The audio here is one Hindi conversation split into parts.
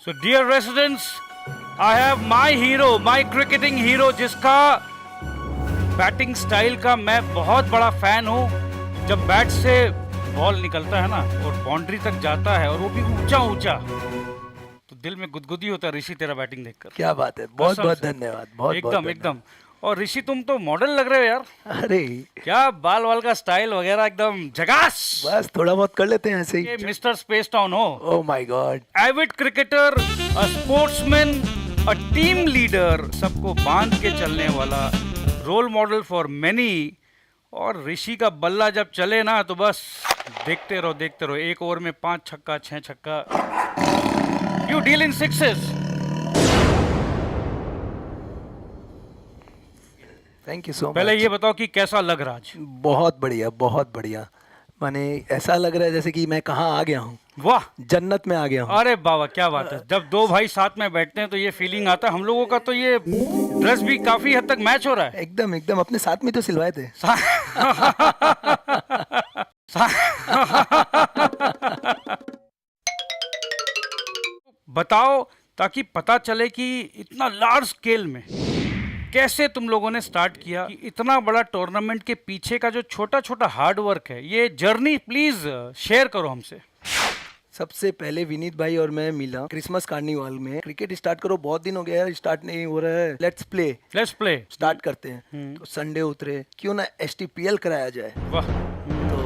So dear residents, I have my hero, my cricketing hero, जिसका बैटिंग स्टाइल का मैं बहुत बड़ा फैन हूँ। जब बैट से बॉल निकलता है ना और बाउंड्री तक जाता है और वो भी ऊंचा ऊंचा, तो दिल में गुदगुदी होता है ऋषि तेरा बैटिंग देखकर। क्या बात है, बहुत बहुत धन्यवाद, बहुत एकदम एकदम। और ऋषि तुम तो मॉडल लग रहे हो यार। अरे क्या बाल वाल का स्टाइल वगैरह एकदम झकास। बस थोड़ा बहुत कर लेते हैं ऐसे ही। ये मिस्टर स्पेस टाउन हो। Oh my God. Avid cricketer, a sportsman, a team leader, सबको बांध के चलने वाला, रोल मॉडल फॉर मेनी। और ऋषि का बल्ला जब चले ना तो बस देखते रहो। एक ओवर में 5 छक्का 6 छक्का। You deal in sixes. Thank you so much. पहले ये बताओ कि कैसा लग रहा आज। बहुत बढ़िया, बहुत बढ़िया। माने ऐसा लग रहा है जैसे कि मैं कहाँ आ गया हूँ, वाह, जन्नत में आ गया हूँ। अरे बाबा क्या बात है। जब दो भाई साथ में बैठते हैं तो ये फीलिंग आता है। हम लोगों का तो ये ड्रेस भी काफी हद तक मैच हो रहा है। एकदम एकदम, अपने साथ में तो सिलवाए थे। बताओ, ताकि पता चले कि इतना लार्ज स्केल में कैसे तुम लोगों ने स्टार्ट किया। कि इतना बड़ा टूर्नामेंट के पीछे का जो छोटा छोटा हार्ड वर्क है, ये जर्नी प्लीज शेयर करो हमसे। सबसे पहले विनीत भाई और मैं मिला क्रिसमस कार्निवाल में। क्रिकेट स्टार्ट करो, बहुत दिन हो गया यार, स्टार्ट नहीं हो रहा है, लेट्स प्ले स्टार्ट करते हैं। तो संडे उतरे, क्यों ना STPL कराया जाए। वाह। तो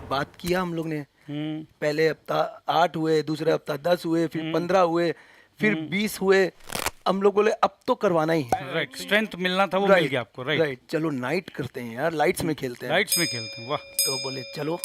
बात किया हम लोग ने। पहले हफ्ता 8 हुए, दूसरे हफ्ता 10 हुए, फिर 15 हुए, फिर 20 हुए। हम लोग बोले अब तो करवाना ही है। राइट, स्ट्रेंथ मिलना था, वो मिल गया आपको। राइट, चलो नाइट करते हैं यार, लाइट्स में खेलते हैं। लाइट्स में खेलते हैं। वाह। तो बोले चलो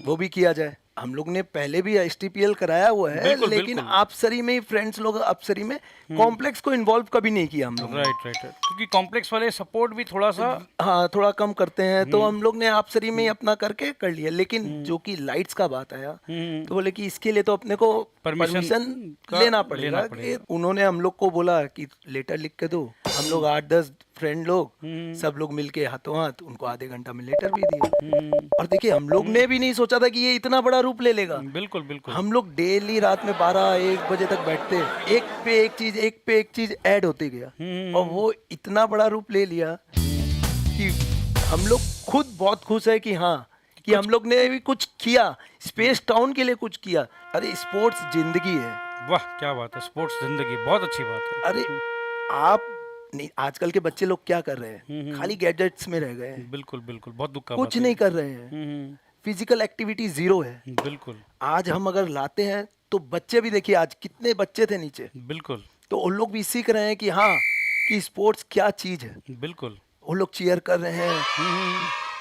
वो भी किया जाए। हम लोग ने पहले भी STPL कराया हुआ है, बिल्कुल, लेकिन बिल्कुल। आपसरी में फ्रेंड्स लोग आपसरी में कॉम्प्लेक्स को इन्वॉल्व कभी नहीं किया हम लोग ने। राइट, क्योंकि कॉम्प्लेक्स वाले सपोर्ट भी थोड़ा सा हाँ थोड़ा कम करते हैं, तो हम लोग ने आपसरी में ही अपना करके कर लिया। लेकिन जो कि लाइट्स का बात आया, तो बोले कि इसके लिए तो अपने को परमिशन लेना पड़ेगा। कि उन्होंने हम लोग को बोला कि लेटर लिख के दो। हम लोग 8-10 फ्रेंड लोग सब लोग मिलके हाथों हाथ उनको आधे घंटा में लेटर भी दिया। और देखिए, हम लोग ने भी नहीं सोचा था कि ये इतना बड़ा रूप ले लेगा। बिल्कुल बिल्कुल। हम लोग डेली रात में 12-1 बजे तक बैठते, एक पे एक चीज ऐड होती गया, और वो इतना बड़ा रूप ले लिया कि हम लोग खुद बहुत खुश है कि हाँ, कि हम लोग ने भी कुछ किया, स्पेस टाउन के लिए कुछ किया। अरे स्पोर्ट्स जिंदगी है। वाह क्या बात है, स्पोर्ट्स जिंदगी, बहुत अच्छी बात है। अरे आप नहीं, आजकल के बच्चे लोग क्या कर रहे हैं, खाली गैजेट्स में रह गए हैं। बिल्कुल बिल्कुल, बहुत दुख का कुछ नहीं कर रहे हैं, फिजिकल एक्टिविटी जीरो है। बिल्कुल आज हम अगर लाते हैं तो बच्चे भी, देखिए आज कितने बच्चे थे नीचे, बिल्कुल, तो उन लोग भी सीख रहे हैं कि हाँ, कि स्पोर्ट्स क्या चीज है। बिल्कुल। वो लोग चीयर कर रहे हैं।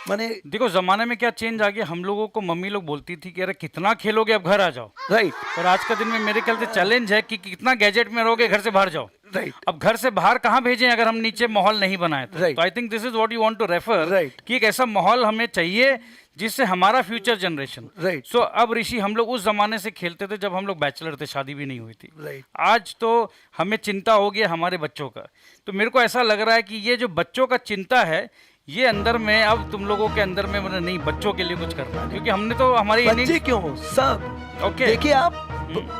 माने देखो जमाने में क्या चेंज आ गया। हम लोगों को मम्मी लोग बोलती थी कि अरे कितना खेलोगे, अब घर आ जाओ। राइट। और आज का दिन में मेरे ख्याल से चैलेंज है कि कितना गैजेट में रहोगे, घर से बाहर जाओ। राइट। अब घर से बाहर कहाँ भेजें अगर हम नीचे माहौल नहीं बनाए तो। Right. तो I think this is what you want to refer, Right. कि एक ऐसा माहौल हमें चाहिए जिससे हमारा फ्यूचर जनरेशन। Right. सो अब ऋषि, हम लोग उस जमाने से खेलते थे जब हम लोग बैचलर थे, शादी भी नहीं हुई थी। Right. आज तो हमें चिंता हो गई हमारे बच्चों का। तो मेरे को ऐसा लग रहा है कि ये जो बच्चों का चिंता है, ये अंदर में अब तुम लोगों के अंदर में, मतलब नहीं, बच्चों के लिए कुछ करना है। क्योंकि हमने तो हमारी बच्चे क्यों हो, सब ओके। देखिए आप,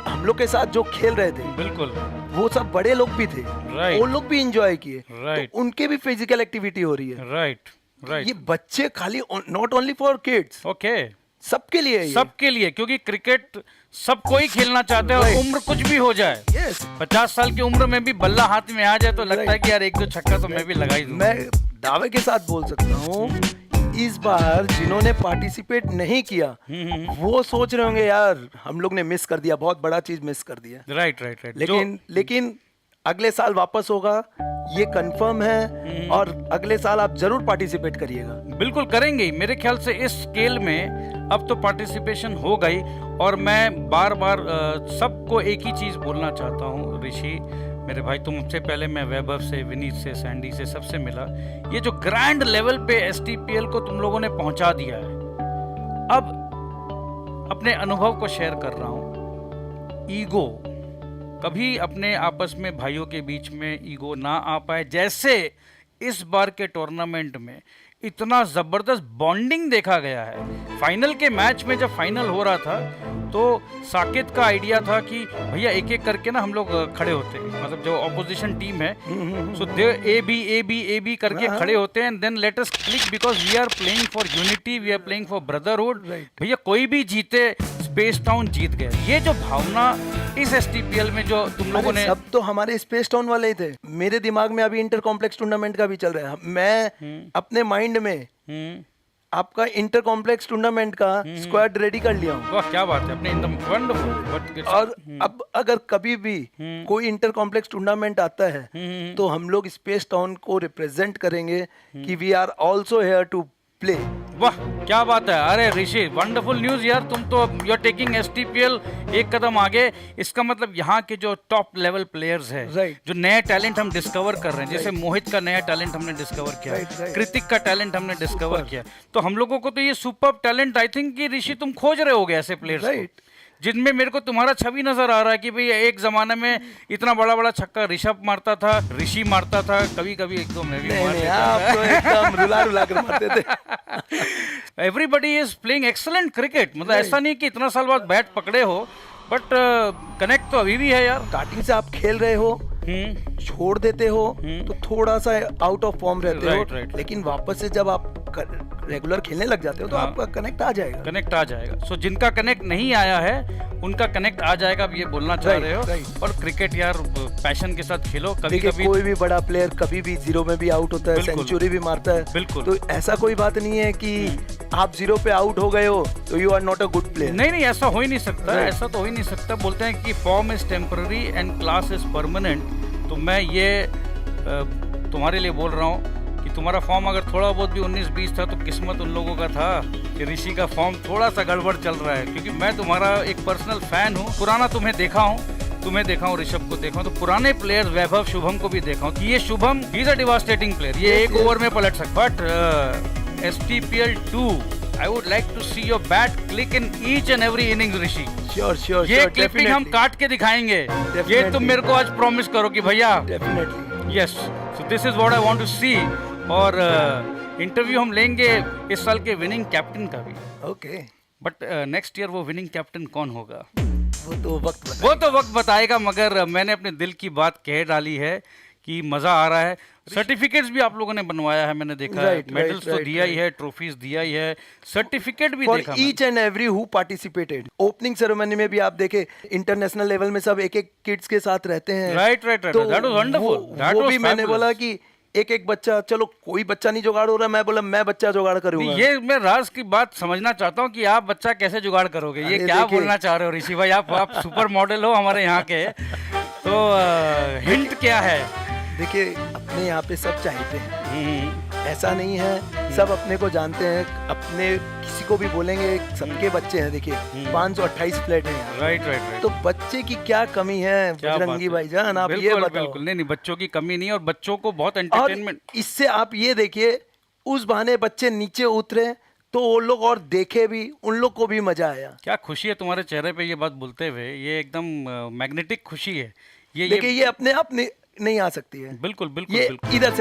हम लोग के साथ जो खेल रहे थे, बिल्कुल वो सब बड़े लोग भी थे। Right. वो लोग भी इंजॉय किए। Right. तो उनके भी फिजिकल एक्टिविटी हो रही है। Right right. ये बच्चे खाली not only for kids, okay, सबके लिए है ये। सबके लिए, क्योंकि क्रिकेट सबको ही खेलना चाहते हैं। और Right. उम्र कुछ भी हो जाए, Yes. 50 साल की उम्र में भी बल्ला हाथ में आ जाए तो लगता है कि यार 1-2 छक्का तो मैं भी लगा ही दूं। मैं दावे के साथ बोल सकता हूँ, इस बार जिन्होंने पार्टिसिपेट नहीं किया वो सोच रहे होंगे यार हम लोग ने मिस कर दिया, बहुत बड़ा चीज मिस कर दिया। Right right right. लेकिन अगले साल वापस होगा, ये कंफर्म है। और अगले साल आप जरूर पार्टिसिपेट करिएगा। बिल्कुल करेंगे ही। मेरे ख्याल से इस स्केल में अब तो पार्टिसिपेशन हो गई। और मैं बार बार सबको एक ही चीज़ बोलना चाहता हूँ ऋषि मेरे भाई, तुमसे पहले मैं वैभव से, विनीत से, सैंडी से, सबसे मिला। ये जो ग्रैंड लेवल पे STPL को तुम लोगों ने पहुंचा दिया है, अब अपने अनुभव को शेयर कर रहा हूँ। ईगो कभी अपने आपस में भाइयों के बीच में ईगो ना आ पाए, जैसे इस बार के टूर्नामेंट में इतना जबरदस्त बॉन्डिंग देखा गया है। फाइनल के मैच में जब फाइनल हो रहा था तो साकेत का आइडिया था कि भैया एक एक करके ना हम लोग खड़े होते हैं, मतलब जो ऑपोजिशन टीम है सो दे ए बी करके खड़े होते हैं, and then let us click because we are playing for unity, we are playing for brotherhood. भैया कोई भी जीते, स्पेस टाउन जीत गए। ये जो भावना इस एसटीपीएल में जो तुम लोगों ने, सब तो हमारे स्पेस टाउन वाले ही थे। मेरे दिमाग में अभी इंटर कॉम्प्लेक्स टूर्नामेंट का भी चल रहा है। मैं अपने माइंड में आपका इंटर कॉम्प्लेक्स टूर्नामेंट का स्क्वाड रेडी कर लिया हूँ। वाह क्या बात है, अपने एकदम वंडरफुल। और अब अगर कभी भी कोई इंटर कॉम्प्लेक्स टूर्नामेंट आता है तो हम लोग स्पेस टाउन को रिप्रेजेंट करेंगे कि we are also here to play. वाह क्या बात है। अरे ऋषि, वंडरफुल न्यूज यार, तुम तो यू आर टेकिंग एसटीपीएल एक कदम आगे। इसका मतलब यहाँ के जो टॉप लेवल प्लेयर्स है, जो नए टैलेंट हम डिस्कवर कर रहे हैं, जैसे मोहित का नया टैलेंट हमने डिस्कवर किया, कृतिक का टैलेंट हमने डिस्कवर किया, तो हम लोगों को तो ये सुपर टैलेंट आई थिंक कि ऋषि तुम खोज रहे होगे ऐसे प्लेयर्स जिनमें मेरे को तुम्हारा छवि नजर आ रहा है कि भाई एक जमाने में इतना बड़ा बड़ा छक्का ऋषभ मारता था, ऋषि मारता था, कभी कभी एक दो मैं भी मार देता था। तो एकदम रुला रुला कर मारते थे। Everybody is playing excellent cricket, मतलब ऐसा नहीं कि इतना साल बाद बैट पकड़े हो, बट कनेक्ट तो अभी भी है यार। स्टार्टिंग से आप खेल रहे हो, छोड़ देते हो तो थोड़ा सा आउट ऑफ फॉर्म रहते हो, लेकिन वापस से जब आप रेगुलर खेलने लग जाते हो तो आपका कनेक्ट आ जाएगा। कनेक्ट आ जाएगा। सो जिनका कनेक्ट नहीं आया है उनका कनेक्ट आ जाएगा, अब ये बोलना चाह रहे हो। और क्रिकेट यार पैशन के साथ खेलो। कभी कभी कोई भी बड़ा प्लेयर कभी भी जीरो में भी आउट होता है, सेंचुरी भी मारता है। बिल्कुल। तो ऐसा कोई बात नहीं है कि आप जीरो पे आउट हो गए हो तो you are not a good player. नहीं, ऐसा हो ही नहीं सकता। ऐसा तो हो ही नहीं सकता। बोलते हैं कि form is temporary and class is permanent. तो मैं ये तुम्हारे लिए बोल रहा हूँ कि तुम्हारा फॉर्म अगर थोड़ा बहुत भी 19-20 था तो किस्मत उन लोगों का था कि ऋषि का फॉर्म थोड़ा सा गड़बड़ चल रहा है, क्योंकि मैं तुम्हारा एक पर्सनल फैन हूँ। पुराना तुम्हें देखा हूँ, ऋषभ को देखा हूँ, तो पुराने प्लेयर्स वैभव, शुभम को भी देखा हूँ कि ये शुभम ही इज अ डिवास्टेटिंग प्लेयर, ये एक ओवर में पलट सकता। But STPL 2 I would like to see your bat click in each and every innings, Rishi. Sure, ये क्लिपिंग हम काट के दिखाएंगे। ये तुम मेरे को आज प्रॉमिस करो कि भैया yes, so this is what I want to see. और इंटरव्यू हम लेंगे इस साल के विनिंग कैप्टन का भी। ओके, बट नेक्स्ट ईयर वो विनिंग कैप्टन कौन होगा वो तो वक्त बताएगा। मगर मैंने अपने दिल की बात कह डाली है कि मजा आ रहा है। सर्टिफिकेट्स भी आप लोगों ने बनवाया है, मैंने देखा है। मेडल्स तो दिया ही है, ट्रॉफीज दिया ही है, सर्टिफिकेट भी देखा for each and every who participated. Opening ceremony में भी आप देखे, इंटरनेशनल लेवल में सब एक एक किड्स के साथ रहते हैं। राइट, तो दैट वाज वंडरफुल। वो भी मैंने बोला कि एक बच्चा, चलो कोई बच्चा नहीं जुगाड़ हो रहा, मैं बोला मैं बच्चा जुगाड़ करूंगा। ये मैं राज की बात समझना चाहता हूँ कि आप बच्चा कैसे जुगाड़ करोगे। ये क्या बोलना चाह रहे हो ऋषि भाई? आप सुपर मॉडल हो हमारे यहाँ के, तो हिंट क्या है? देखिए, अपने यहाँ पे सब चाहते हैं, ऐसा नहीं है, सब अपने को जानते हैं। अपने किसी को भी बोलेंगे, सबके बच्चे हैं। देखिए 528 फ्लैट है। राइट। तो बच्चे की क्या कमी है बजरंगी भाईजान, आप ये बताओ। बिल्कुल नहीं, बच्चों की कमी नहीं, और बच्चों को बहुत एंटरटेनमेंट। इससे आप ये देखिए, उस बहाने बच्चे नीचे उतरे तो वो लोग और देखे भी, उन लोग को भी मजा आया। क्या खुशी है तुम्हारे चेहरे पे ये बात बोलते हुए। ये एकदम मैग्नेटिक खुशी है। देखिए, ये अपने आप नहीं आ सकती है। बिल्कुल। ये इधर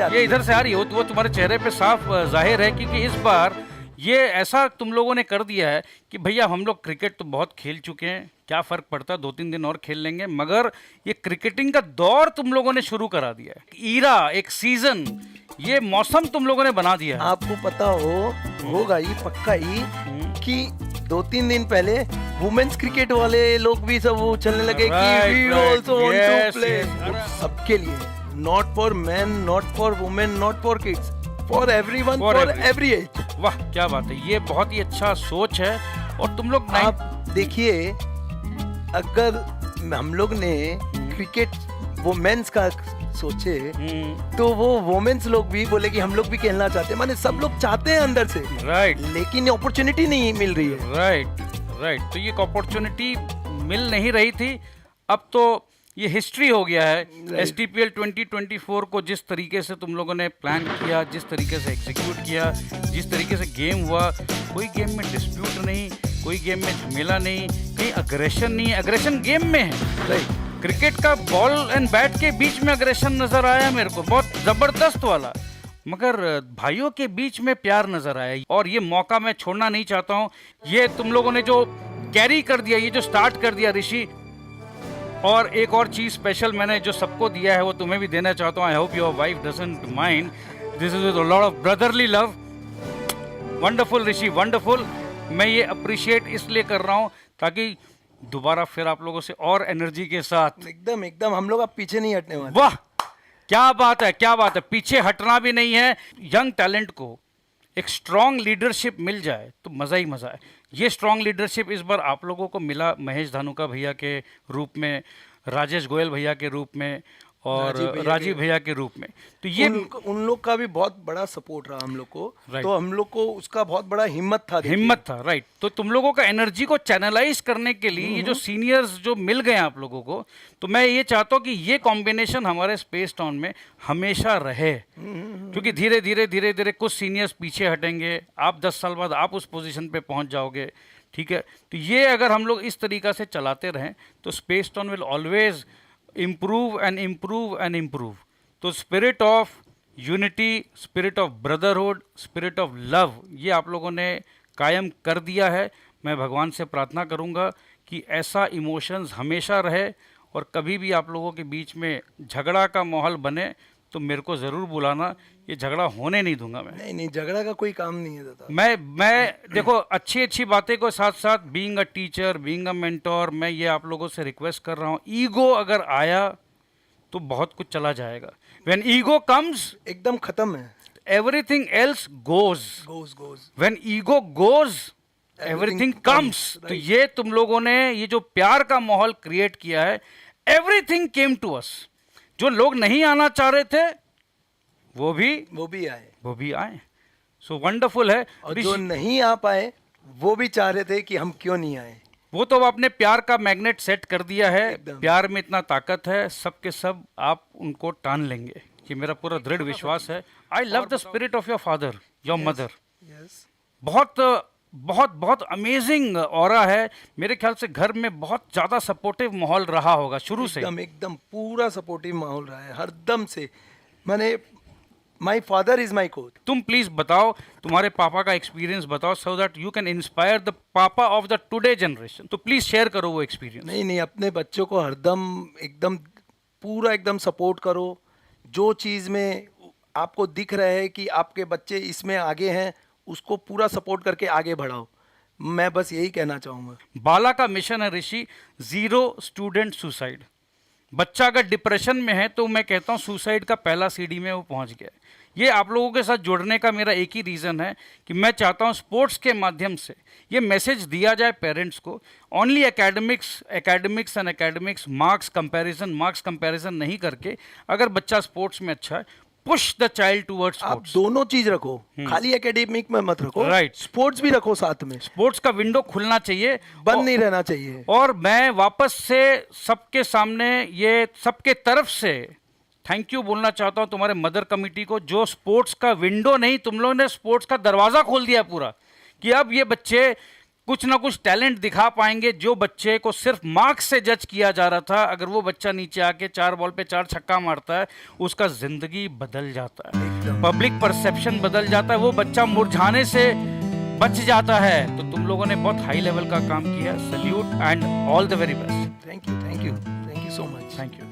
से आ रही हो, तो वो तुम्हारे चेहरे पे साफ जाहिर है, क्योंकि इस बार ये ऐसा तुम लोगों ने कर दिया है कि भैया हम लोग क्रिकेट तो बहुत खेल चुके हैं, क्या फर्क पड़ता है, 2-3 दिन और खेल लेंगे, मगर ये क्रिकेटिंग का दौर तुम लोगों ने शुरू करा दिया है। ईरा, एक सीजन, ये मौसम तुम लोगों ने बना दिया है। आपको पता होगा ही पक्का ही कि 2-3 दिन पहले वुमेन्स क्रिकेट वाले लोग भी सब वो चलने लगे कि we also want to play. सबके लिए, not for men, not for women, not for kids, for everyone, for every age. वाह क्या बात है, ये बहुत ही अच्छा सोच है। और तुम लोग आप देखिए, अगर हम लोग ने क्रिकेट वुमेन्स का सोचे तो वो वुमेन्स लोग भी बोले कि हम लोग भी खेलना चाहते हैं। माने सब लोग चाहते हैं अंदर से, राइट, लेकिन अपॉर्चुनिटी नहीं मिल रही है। राइट। तो ये अपॉर्चुनिटी मिल नहीं रही थी, अब तो ये हिस्ट्री हो गया है। एसटीपीएल 2024 को जिस तरीके से तुम लोगों ने प्लान किया, जिस तरीके से एग्जीक्यूट किया, जिस तरीके से गेम हुआ, कोई गेम में डिस्प्यूट नहीं, कोई गेम में झमेला नहीं, कहीं अग्रेशन नहीं है। अग्रेशन गेम में है, राइट। क्रिकेट का बॉल एंड बैट के बीच में अग्रेशन नजर आया मेरे को, बहुत जबरदस्त वाला। मगर भाइयों के बीच में प्यार नजर आया और ये मौका मैं छोड़ना नहीं चाहता हूँ। ये तुम लोगों ने जो कैरी कर दिया, ये जो स्टार्ट कर दिया ऋषि, और एक और चीज स्पेशल मैंने जो सबको दिया है वो तुम्हें भी देना चाहता हूँ। I hope your wife doesn't mind, this is with a lot of brotherly love. Wonderful Rishi, wonderful. मैं ये अप्रिशिएट इसलिए कर रहा हूँ ताकि दोबारा फिर आप लोगों से और एनर्जी के साथ एकदम एकदम हम लोग अब पीछे नहीं हटने वाले। वाह क्या बात है, क्या बात है। पीछे हटना भी नहीं है। यंग टैलेंट को एक स्ट्रॉन्ग लीडरशिप मिल जाए तो मज़ा ही मज़ा है। ये स्ट्रॉन्ग लीडरशिप इस बार आप लोगों को मिला महेश धानुका भैया के रूप में, राजेश गोयल भैया के रूप में और राजीव भैया के रूप में। तो ये उन लोग का भी बहुत बड़ा सपोर्ट रहा हम लोग को, तो हम लोग को उसका बहुत बड़ा हिम्मत था, राइट। तो तुम लोगों का एनर्जी को चैनलाइज करने के लिए ये जो सीनियर्स जो मिल गए आप लोगों को, तो मैं ये चाहता हूँ कि ये कॉम्बिनेशन हमारे स्पेस टाउन में हमेशा रहे, क्योंकि धीरे धीरे कुछ सीनियर्स पीछे हटेंगे, आप 10 साल बाद आप उस पोजीशन पे पहुंच जाओगे, ठीक है। तो ये अगर हम लोग इस तरीका से चलाते रहें तो space town will always improve and improve and improve। तो spirit of unity, spirit of brotherhood, spirit of love, ये आप लोगों ने कायम कर दिया है। मैं भगवान से प्रार्थना करूंगा कि ऐसा इमोशंस हमेशा रहे, और कभी भी आप लोगों के बीच में झगड़ा का माहौल बने तो मेरे को ज़रूर बुलाना। ये झगड़ा होने नहीं दूंगा मैं। नहीं, झगड़ा का कोई काम नहीं है दादा। मैं देखो अच्छी बातें को साथ साथ being a teacher, being a mentor, मैं ये आप लोगों से रिक्वेस्ट कर रहा हूँ, ईगो अगर आया तो बहुत कुछ चला जाएगा। व्हेन ईगो कम्स एकदम खत्म है, everything else goes. When ego goes everything comes. तो ये तुम लोगों ने ये जो प्यार का माहौल क्रिएट किया है, एवरीथिंग केम टू अस। जो लोग नहीं आना चाह रहे थे वो भी आए। सो वंडरफुल है। और जो नहीं आ पाए वो भी चाह रहे थे कि हम क्यों नहीं आए। वो तो आपने प्यार का मैग्नेट सेट कर दिया है। प्यार में इतना ताकत है, सब के सब आप उनको टान लेंगे, ये मेरा पूरा दृढ़ विश्वास है। I love the spirit of your father, your mother. बहुत अमेजिंग ऑरा है। मेरे ख्याल से घर में बहुत ज्यादा सपोर्टिव माहौल रहा होगा शुरू से। एकदम पूरा सपोर्टिव माहौल रहा है हरदम से। मैंने my father is my coach. तुम प्लीज बताओ, तुम्हारे पापा का एक्सपीरियंस बताओ, so that you can inspire the पापा ऑफ द टुडे जनरेशन। तो प्लीज शेयर करो वो एक्सपीरियंस। नहीं, अपने बच्चों को हरदम एकदम पूरा एकदम सपोर्ट करो। जो चीज़ में आपको दिख रहा है कि आपके बच्चे इसमें आगे हैं, उसको पूरा सपोर्ट करके आगे बढ़ाओ। मैं बस यही कहना चाहूँगा। बाला का मिशन है ऋषि, 0 स्टूडेंट सुसाइड। बच्चा अगर डिप्रेशन में है तो मैं कहता हूँ सुसाइड का पहला सीढ़ी में वो पहुँच गया। ये आप लोगों के साथ जुड़ने का मेरा एक ही रीज़न है कि मैं चाहता हूँ स्पोर्ट्स के माध्यम से ये मैसेज दिया जाए पेरेंट्स को। Only academics and academics, marks comparison नहीं करके, अगर बच्चा स्पोर्ट्स में अच्छा है, पुश द चाइल्ड टुवर्ड्स आप दोनों चीज रखो, खाली एकेडमिक में मत रखो। राइट, स्पोर्ट्स भी रखो साथ में। स्पोर्ट्स का विंडो खुलना चाहिए, बंद नहीं रहना चाहिए। और मैं वापस से सबके सामने ये सबके तरफ से थैंक यू बोलना चाहता हूँ तुम्हारे मदर कमिटी को, जो स्पोर्ट्स का विंडो नहीं, तुम लोगों ने स्पोर्ट्स का दरवाजा खोल दिया पूरा, कि अब ये बच्चे कुछ ना कुछ टैलेंट दिखा पाएंगे। जो बच्चे को सिर्फ मार्क्स से जज किया जा रहा था, अगर वो बच्चा नीचे आके 4 बॉल पे 4 छक्का मारता है, उसका जिंदगी बदल जाता है, पब्लिक परसेप्शन बदल जाता है, वो बच्चा मुरझाने से बच जाता है। तो तुम लोगों ने बहुत हाई लेवल का काम किया। Salute and all the very best. Thank you so much. Thank you.